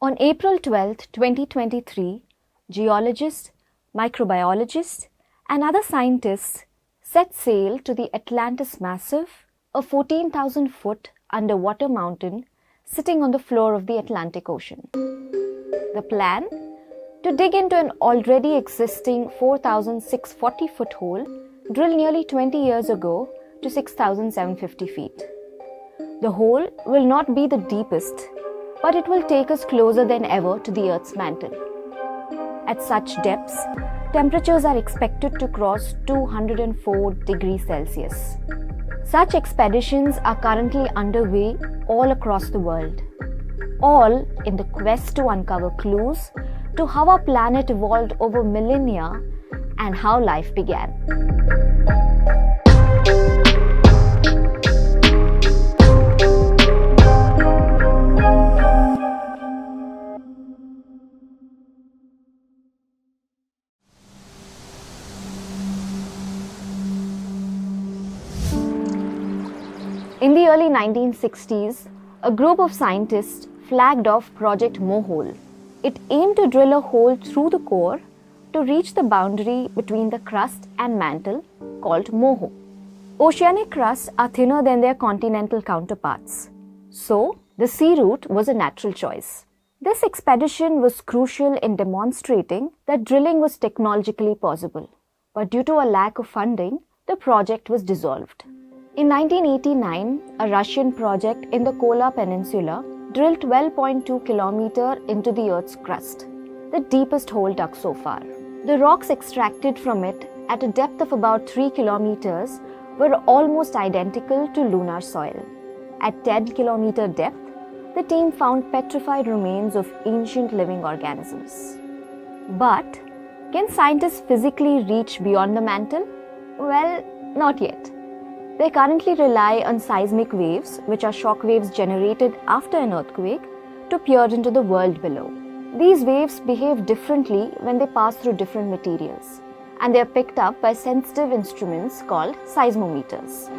On April 12, 2023, geologists, microbiologists, and other scientists set sail to the Atlantis Massif, a 14,000-foot underwater mountain sitting on the floor of the Atlantic Ocean. The plan? To dig into an already existing 4,640-foot hole drilled nearly 20 years ago to 6,750 feet. The hole will not be the deepest, but it will take us closer than ever to the Earth's mantle. At such depths, temperatures are expected to cross 204 degrees Celsius. Such expeditions are currently underway all across the world, all in the quest to uncover clues to how our planet evolved over millennia and how life began. In the early 1960s, a group of scientists flagged off Project Mohole. It aimed to drill a hole through the core to reach the boundary between the crust and mantle called Moho. Oceanic crusts are thinner than their continental counterparts, so the sea route was a natural choice. This expedition was crucial in demonstrating that drilling was technologically possible, but due to a lack of funding, the project was dissolved. In 1989, a Russian project in the Kola Peninsula drilled 12.2 kilometers into the Earth's crust, the deepest hole dug so far. The rocks extracted from it at a depth of about 3 kilometers were almost identical to lunar soil. At 10 kilometer depth, the team found petrified remains of ancient living organisms. But can scientists physically reach beyond the mantle? Well, not yet. They currently rely on seismic waves, which are shock waves generated after an earthquake, to peer into the world below. These waves behave differently when they pass through different materials, and they are picked up by sensitive instruments called seismometers.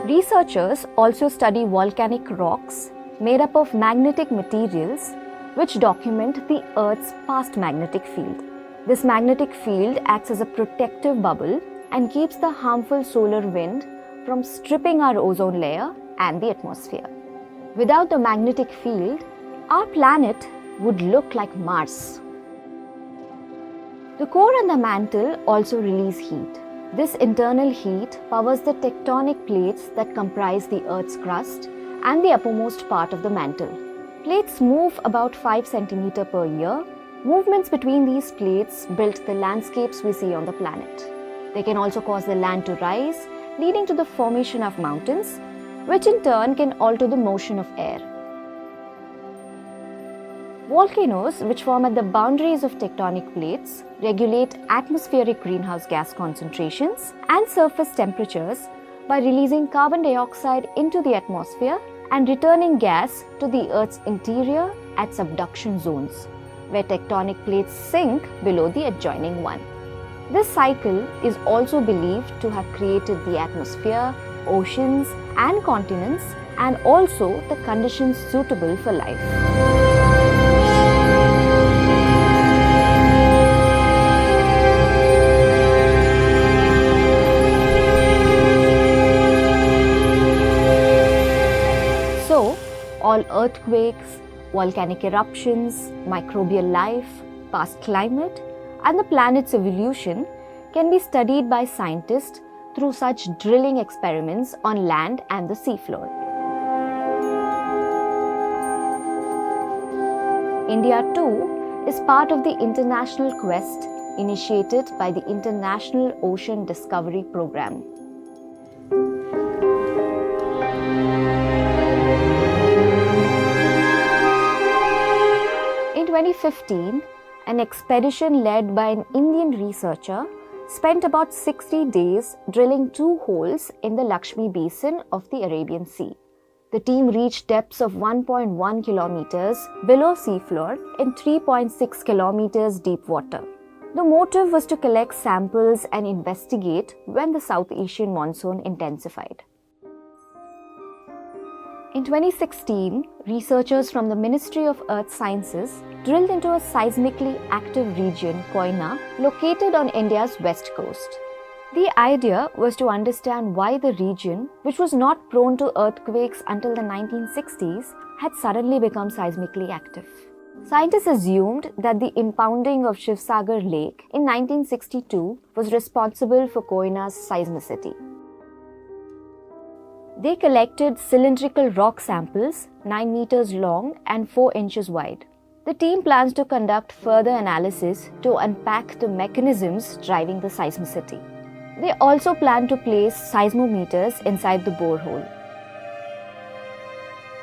Researchers also study volcanic rocks made up of magnetic materials which document the Earth's past magnetic field. This magnetic field acts as a protective bubble and keeps the harmful solar wind from stripping our ozone layer and the atmosphere. Without the magnetic field, our planet would look like Mars. The core and the mantle also release heat. This internal heat powers the tectonic plates that comprise the Earth's crust and the uppermost part of the mantle. Plates move about 5 centimeters per year. Movements between these plates build the landscapes we see on the planet. They can also cause the land to rise, leading to the formation of mountains, which in turn can alter the motion of air. Volcanoes, which form at the boundaries of tectonic plates, regulate atmospheric greenhouse gas concentrations and surface temperatures by releasing carbon dioxide into the atmosphere and returning gas to the Earth's interior at subduction zones, where tectonic plates sink below the adjoining one. This cycle is also believed to have created the atmosphere, oceans, and continents, and also the conditions suitable for life. So, all earthquakes, volcanic eruptions, microbial life, past climate, and the planet's evolution can be studied by scientists through such drilling experiments on land and the seafloor. India too is part of the international quest initiated by the International Ocean Discovery Program. In 2015, an expedition led by an Indian researcher spent about 60 days drilling 2 holes in the Lakshmi Basin of the Arabian Sea. The team reached depths of 1.1 kilometers below seafloor in 3.6 kilometers deep water. The motive was to collect samples and investigate when the South Asian monsoon intensified. In 2016, researchers from the Ministry of Earth Sciences drilled into a seismically active region, Koyna, located on India's west coast. The idea was to understand why the region, which was not prone to earthquakes until the 1960s, had suddenly become seismically active. Scientists assumed that the impounding of Shivsagar Lake in 1962 was responsible for Koyna's seismicity. They collected cylindrical rock samples 9 meters long and 4 inches wide. The team plans to conduct further analysis to unpack the mechanisms driving the seismicity. They also plan to place seismometers inside the borehole.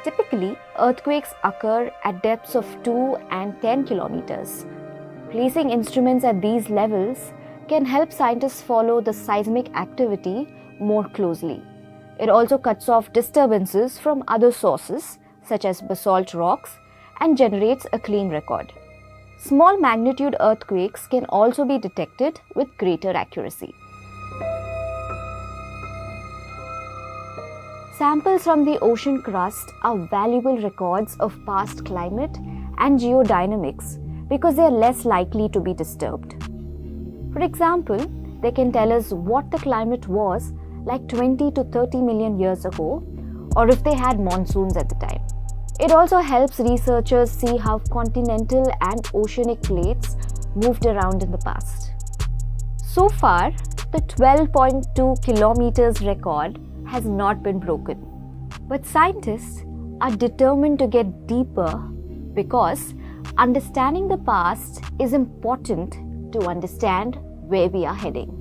Typically, earthquakes occur at depths of 2 and 10 kilometers. Placing instruments at these levels can help scientists follow the seismic activity more closely. It also cuts off disturbances from other sources, such as basalt rocks, and generates a clean record. Small magnitude earthquakes can also be detected with greater accuracy. Samples from the ocean crust are valuable records of past climate and geodynamics because they are less likely to be disturbed. For example, they can tell us what the climate was like 20 to 30 million years ago, or if they had monsoons at the time. It also helps researchers see how continental and oceanic plates moved around in the past. So far, the 12.2 kilometers record has not been broken. But scientists are determined to get deeper because understanding the past is important to understand where we are heading.